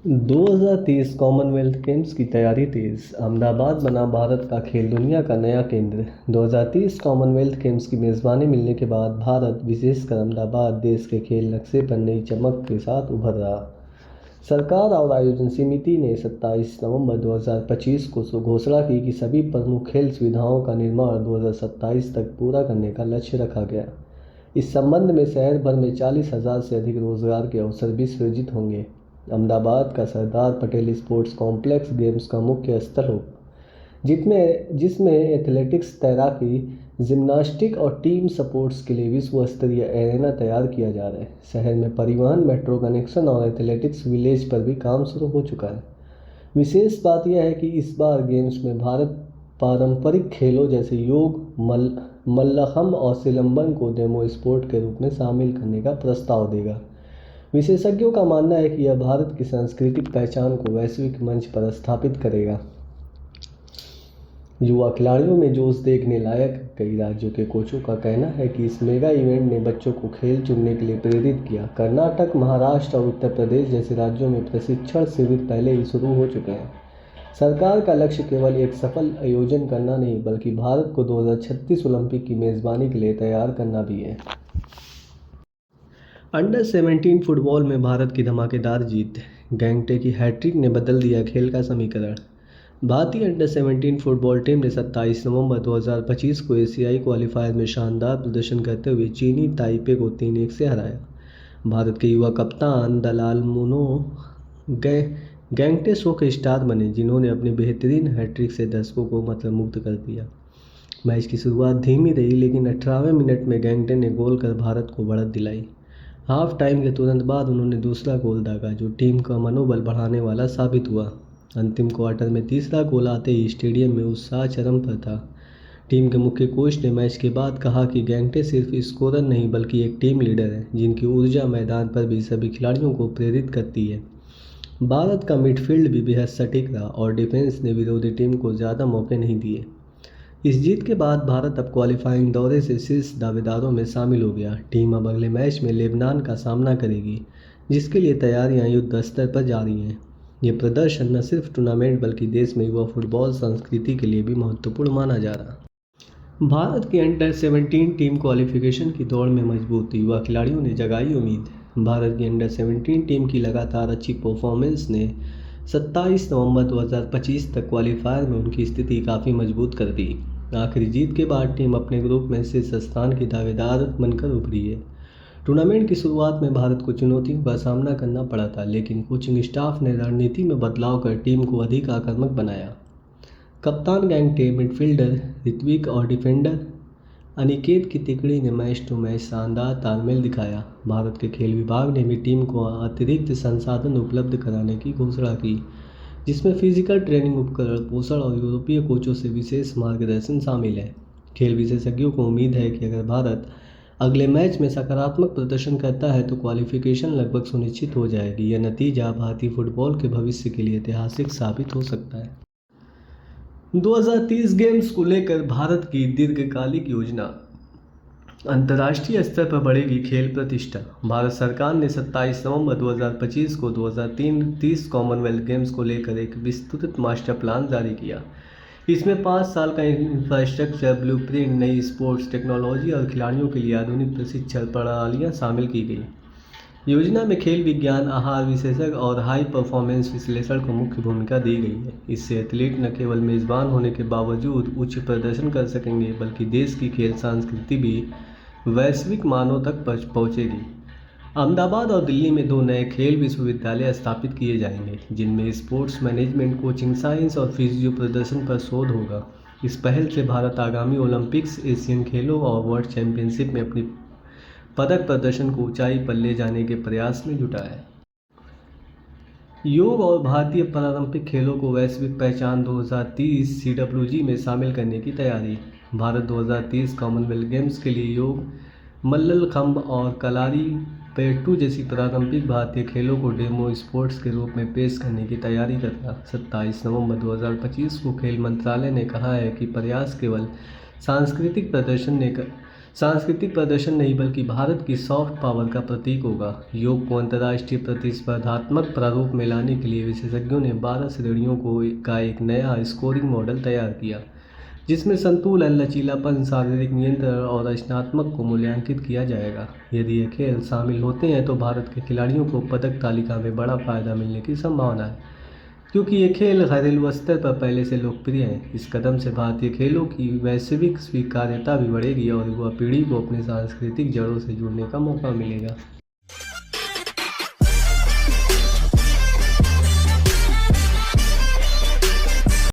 2030 Commonwealth games की तैयारी तेज। अहमदाबाद बना भारत का खेल दुनिया का नया केंद्र। 2030 कॉमनवेल्थ गेम्स की मेज़बानी मिलने के बाद भारत, विशेषकर अहमदाबाद, देश के खेल नक्शे पर नई चमक के साथ उभर रहा। सरकार और आयोजन समिति ने 27 नवंबर 2025 को घोषणा की कि सभी प्रमुख खेल सुविधाओं का निर्माण 2027 तक पूरा करने का लक्ष्य रखा गया। इस संबंध में शहर भर में 40,000 से अधिक रोजगार के अवसर भी सृजित होंगे। अहमदाबाद का Sardar Patel sports complex games का मुख्य स्थल हो, जिसमें एथलेटिक्स, तैराकी, जिम्नास्टिक और टीम स्पोर्ट्स के लिए विश्व स्तरीय एरेना तैयार किया जा रहा है। शहर में परिवहन, मेट्रो कनेक्शन और एथलेटिक्स विलेज पर भी काम शुरू हो चुका है। विशेष बात यह है कि इस बार गेम्स में भारत पारंपरिक खेलों जैसे योग, मल्लखम्ब और सिलंबम को डेमो स्पोर्ट के रूप में शामिल करने का प्रस्ताव देगा। विशेषज्ञों का मानना है कि यह भारत की सांस्कृतिक पहचान को वैश्विक मंच पर स्थापित करेगा। युवा खिलाड़ियों में जोश देखने लायक। कई राज्यों के कोचों का कहना है कि इस मेगा इवेंट ने बच्चों को खेल चुनने के लिए प्रेरित किया। कर्नाटक, महाराष्ट्र और उत्तर प्रदेश जैसे राज्यों में प्रशिक्षण शिविर पहले ही शुरू हो चुके हैं। सरकार का लक्ष्य केवल एक सफल आयोजन करना नहीं, बल्कि भारत को 2036 ओलंपिक की मेज़बानी के लिए तैयार करना भी है। अंडर 17 फुटबॉल में भारत की धमाकेदार जीत। गैंगटे की हैट्रिक ने बदल दिया खेल का समीकरण। भारतीय अंडर 17 फुटबॉल टीम ने 27 नवंबर 2025 को एशियाई क्वालीफायर में शानदार प्रदर्शन करते हुए चीनी ताइपे को 3-1 से हराया। भारत के युवा कप्तान दलाल मुनो गैंगटे शो के स्टार बने, जिन्होंने अपनी बेहतरीन हैट्रिक से दर्शकों को मंत्रमुग्ध कर दिया। मैच की शुरुआत धीमी रही, लेकिन 18वें मिनट में गैंगटे ने गोल कर भारत को बढ़त दिलाई। हाफ टाइम के तुरंत बाद उन्होंने दूसरा गोल दागा, जो टीम का मनोबल बढ़ाने वाला साबित हुआ। अंतिम क्वार्टर में तीसरा गोल आते ही स्टेडियम में उत्साह चरम पर था। टीम के मुख्य कोच ने मैच के बाद कहा कि गैंगटे सिर्फ स्कोरर नहीं, बल्कि एक टीम लीडर है, जिनकी ऊर्जा मैदान पर भी सभी खिलाड़ियों को प्रेरित करती है। भारत का मिडफील्ड भी बेहद सटीक रहा और डिफेंस ने विरोधी टीम को ज़्यादा मौके नहीं दिए। इस जीत के बाद भारत अब क्वालिफाइंग दौरे से शीर्ष दावेदारों में शामिल हो गया। टीम अब अगले मैच में लेबनान का सामना करेगी, जिसके लिए तैयारियां युद्ध स्तर पर जारी हैं। ये प्रदर्शन न सिर्फ टूर्नामेंट बल्कि देश में युवा फुटबॉल संस्कृति के लिए भी महत्वपूर्ण माना जा रहा। भारत की अंडर 17 टीम क्वालिफिकेशन की दौड़ में मजबूत। युवा खिलाड़ियों ने जगाई उम्मीद। भारत की अंडर 17 टीम की लगातार अच्छी परफॉर्मेंस ने 27 नवंबर 2025 तक क्वालीफायर में उनकी स्थिति काफ़ी मजबूत कर दी। आखिरी जीत के बाद टीम अपने ग्रुप में शीर्ष स्थान की दावेदार बनकर उभरी है। टूर्नामेंट की शुरुआत में भारत को चुनौतियों का सामना करना पड़ा था, लेकिन कोचिंग स्टाफ ने रणनीति में बदलाव कर टीम को अधिक आक्रामक बनाया। कप्तान गैंगटे, मिडफील्डर ऋत्विक और डिफेंडर अनिकेत की तिकड़ी ने मैच टू मैच शानदार तालमेल दिखाया। भारत के खेल विभाग ने भी टीम को अतिरिक्त संसाधन उपलब्ध कराने की घोषणा की, जिसमें फिजिकल ट्रेनिंग उपकरण, पोषण और यूरोपीय कोचों से विशेष मार्गदर्शन शामिल है। खेल विशेषज्ञों को उम्मीद है कि अगर भारत अगले मैच में सकारात्मक प्रदर्शन करता है तो क्वालिफिकेशन लगभग सुनिश्चित हो जाएगी। यह नतीजा भारतीय फुटबॉल के भविष्य के लिए ऐतिहासिक साबित हो सकता है। 2030 गेम्स को लेकर भारत की दीर्घकालिक योजना। अंतर्राष्ट्रीय स्तर पर बढ़ेगी खेल प्रतिष्ठा। भारत सरकार ने 27 नवंबर 2025 को 2030 कॉमनवेल्थ गेम्स को लेकर एक विस्तृत मास्टर प्लान जारी किया। इसमें 5 साल का इंफ्रास्ट्रक्चर ब्लूप्रिंट, नई स्पोर्ट्स टेक्नोलॉजी और खिलाड़ियों के लिए आधुनिक प्रशिक्षण प्रणालियाँ शामिल की गई। योजना में खेल विज्ञान, आहार विशेषज्ञ और हाई परफॉर्मेंस विश्लेषण को मुख्य भूमिका दी गई है। इससे एथलीट न केवल मेज़बान होने के बावजूद उच्च प्रदर्शन कर सकेंगे, बल्कि देश की खेल संस्कृति भी वैश्विक मानों तक पहुंचेगी। अहमदाबाद और दिल्ली में 2 नए खेल विश्वविद्यालय स्थापित किए जाएंगे, जिनमें स्पोर्ट्स मैनेजमेंट, कोचिंग साइंस और फिजियो प्रदर्शन पर शोध होगा। इस पहल से भारत आगामी ओलंपिक्स, एशियन खेलों और वर्ल्ड चैंपियनशिप में अपनी पदक प्रदर्शन को ऊंचाई पर ले जाने के प्रयास में जुटा है। योग और भारतीय पारंपरिक खेलों को वैश्विक पहचान। 2030 CWG में शामिल करने की तैयारी। भारत 2030 कॉमनवेल्थ गेम्स के लिए योग, मल्लखम्ब और कलारीपयट्टू जैसी पारंपरिक भारतीय खेलों को डेमो स्पोर्ट्स के रूप में पेश करने की तैयारी कर रहा। 27 नवंबर 2025 को खेल मंत्रालय ने कहा है कि प्रयास केवल सांस्कृतिक प्रदर्शन सांस्कृतिक प्रदर्शन नहीं बल्कि भारत की सॉफ्ट पावर का प्रतीक होगा। योग को अंतर्राष्ट्रीय प्रतिस्पर्धात्मक प्रारूप में लाने के लिए विशेषज्ञों ने 12 श्रेणियों का एक नया स्कोरिंग मॉडल तैयार किया, जिसमें संतुलन, लचीलापन, शारीरिक नियंत्रण और रचनात्मक को मूल्यांकित किया जाएगा। यदि ये खेल शामिल होते हैं तो भारत के खिलाड़ियों को पदक तालिका में बड़ा फायदा मिलने की संभावना है, क्योंकि ये खेल घरेलू स्तर पर पहले से लोकप्रिय हैं। इस कदम से भारतीय खेलों की वैश्विक स्वीकार्यता भी बढ़ेगी और युवा पीढ़ी को अपनी सांस्कृतिक जड़ों से जुड़ने का मौका मिलेगा।